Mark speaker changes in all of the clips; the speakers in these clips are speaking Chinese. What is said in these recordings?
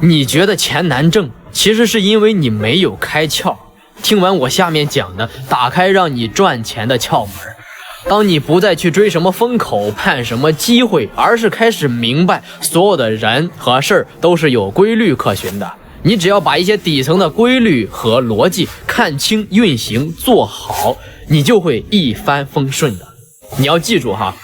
Speaker 1: 你覺得錢難掙，其實是因為你沒有開竅。聽完我下面講的，打開讓你賺錢的竅門。當你不再去追什麼風口，盼什麼機會，而是開始明白所有的人和事兒都是有規律可循的。你只要把一些底層的規律和邏輯看清、運行做好，你就會一帆風順的。你要記住哈，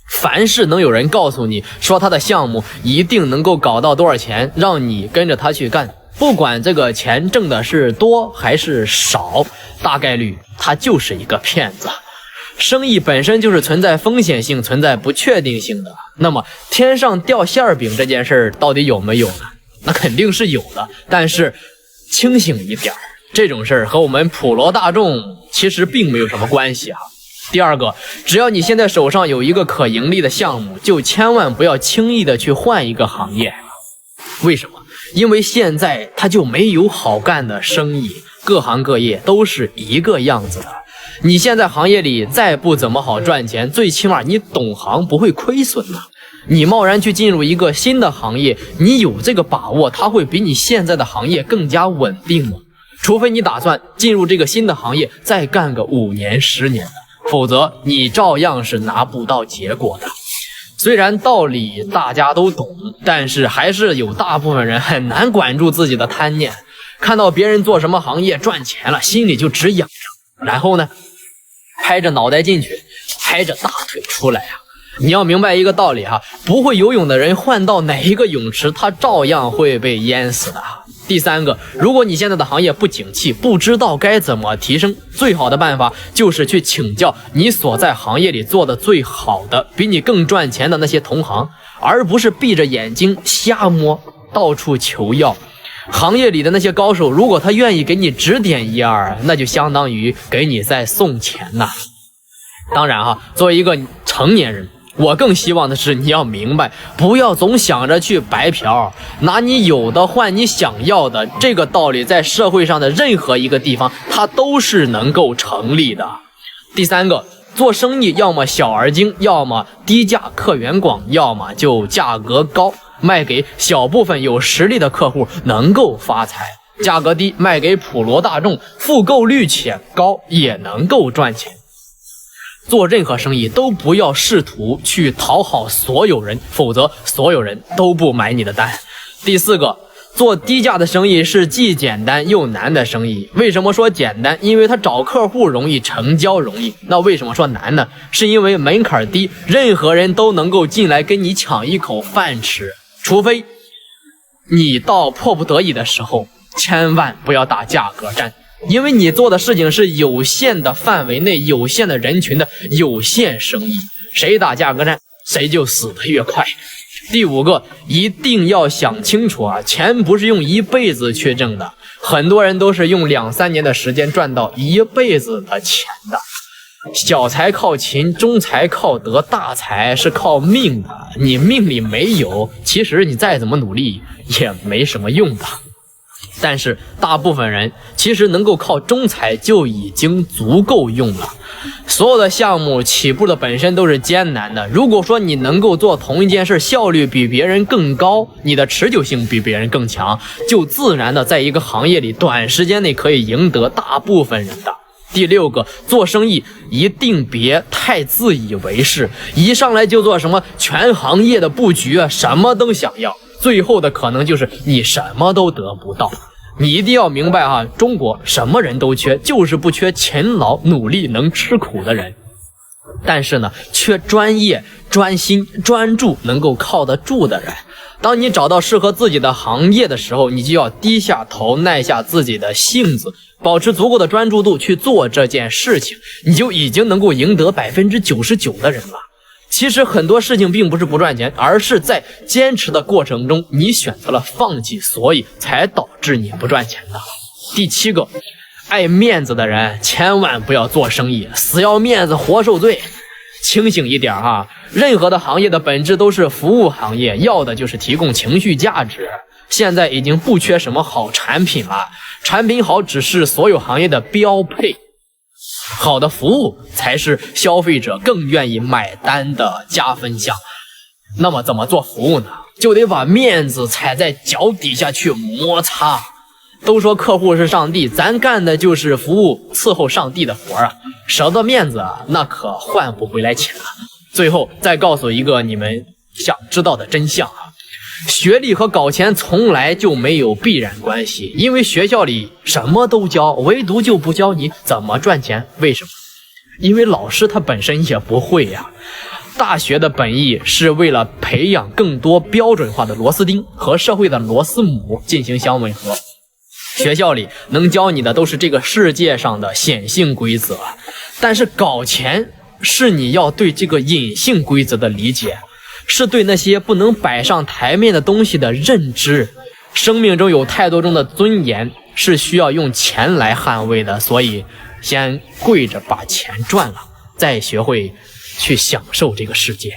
Speaker 1: 凡是能有人告訴你說他的項目一定能夠搞到多少錢，讓你跟着他去幹，不管这个錢掙的是多還是少，大概率他就是一個騙子。生意本身就是存在風險性、存在不確定性的。那麼天上掉餡餅這件事到底有沒有呢？那肯定是有的，但是清醒一點，這種事和我們普羅大眾其實並沒有什麼關係啊。第二個，只要你現在手上有一個可盈利的項目，就千萬不要輕易的去換一個行業。為什麼？因為現在它就沒有好幹的生意，各行各業都是一個樣子的。你現在行業裡再不怎麼好賺錢，最起碼你懂行不會虧損呢。你貿然去進入一個新的行業，你有這個把握它會比你現在的行業更加穩定嗎？除非你打算進入這個新的行業再幹個5年10年的，否則你照樣是拿不到結果的。雖然道理大家都懂，但是還是有大部分人很難管住自己的貪念，看到別人做什麼行業賺錢了，心裡就直癢癢，然後呢拍着腦袋進去，拍着大腿出來啊！你要明白一個道理哈，不會游泳的人換到哪一個泳池，他照樣會被淹死的。第三個，如果你現在的行業不景氣，不知道該怎麼提升，最好的辦法就是去請教你所在行業裡做的最好的、比你更賺錢的那些同行，而不是閉着眼睛瞎摸，到處求藥。行業裡的那些高手，如果他願意給你指點一二，那就相當於給你在送錢吶。當然哈，作為一個成年人，我更希望的是你要明白，不要總想着去白嫖，拿你有的換你想要的，這個道理在社會上的任何一個地方它都是能夠成立的。第三個，做生意要麼小而精，要麼低價客源廣，要麼就價格高，賣給小部分有實力的客戶能夠發財，價格低賣給普羅大眾，複購率且高也能夠賺錢。做任何生意都不要試圖去討好所有人，否則所有人都不買你的單。第四個，做低價的生意是既簡單又難的生意。為什麼說簡單？因為它找客戶容易，成交容易。那為什麼說難呢？是因為門檻低，任何人都能夠進來跟你搶一口飯吃，除非你到迫不得已的時候，千萬不要打價格戰。因為你做的事情是有限的範圍內、有限的人群的有限生意，誰打價格戰，誰就死得越快。第五個，一定要想清楚啊，錢不是用一輩子去掙的，很多人都是用2、3年的時間賺到一輩子的錢的。小財靠勤，中財靠德，大財是靠命的。你命裡沒有，其實你再怎麼努力也沒什麼用的。但是大部分人其實能夠靠中財就已經足夠用了。所有的項目起步的本身都是艱難的，如果說你能夠做同一件事，效率比別人更高，你的持久性比別人更強，就自然的在一個行業裡短時間內可以贏得大部分人的。第六個，做生意一定別太自以為是，一上來就做什麼全行業的布局啊，什麼都想要，最後的可能就是你什麼都得不到。你一定要明白哈，中國什麼人都缺，就是不缺勤勞努力能吃苦的人，但是呢，缺專業專心專注能夠靠得住的人。當你找到適合自己的行業的時候，你就要低下頭，耐下自己的性子，保持足夠的專注度去做這件事情，你就已經能夠贏得99%的人了。其實很多事情並不是不賺錢，而是在堅持的過程中你選擇了放棄，所以才導致你不賺錢的。第七個，愛面子的人千萬不要做生意，死要面子活受罪。清醒一點哈，任何的行業的本質都是服務行業，要的就是提供情緒價值。現在已經不缺什麼好產品了，產品好只是所有行業的標配，好的服務才是消費者更願意買單的加分項。那麼怎麼做服務呢？就得把面子踩在脚底下去摩擦。都说客户是上帝，咱干的就是服務伺候上帝的活啊，舍得面子啊，那可换不回来钱了。最后再告訴一个你們想知道的真相啊，学歷和搞錢從來就沒有必然關係，因為學校裡什麼都教，唯獨就不教你怎麼賺錢。為什麼？因為老師他本身也不會呀。大學的本意是為了培養更多標準化的螺絲釘和社會的螺絲母進行相吻合。學校裡能教你的都是這個世界上的顯性規則，但是搞錢是你要對這個隱性規則的理解，是對那些不能擺上台面的東西的認知。生命中有太多中的尊嚴是需要用錢來捍衛的，所以先跪着把錢賺了，再學會去享受這個世界。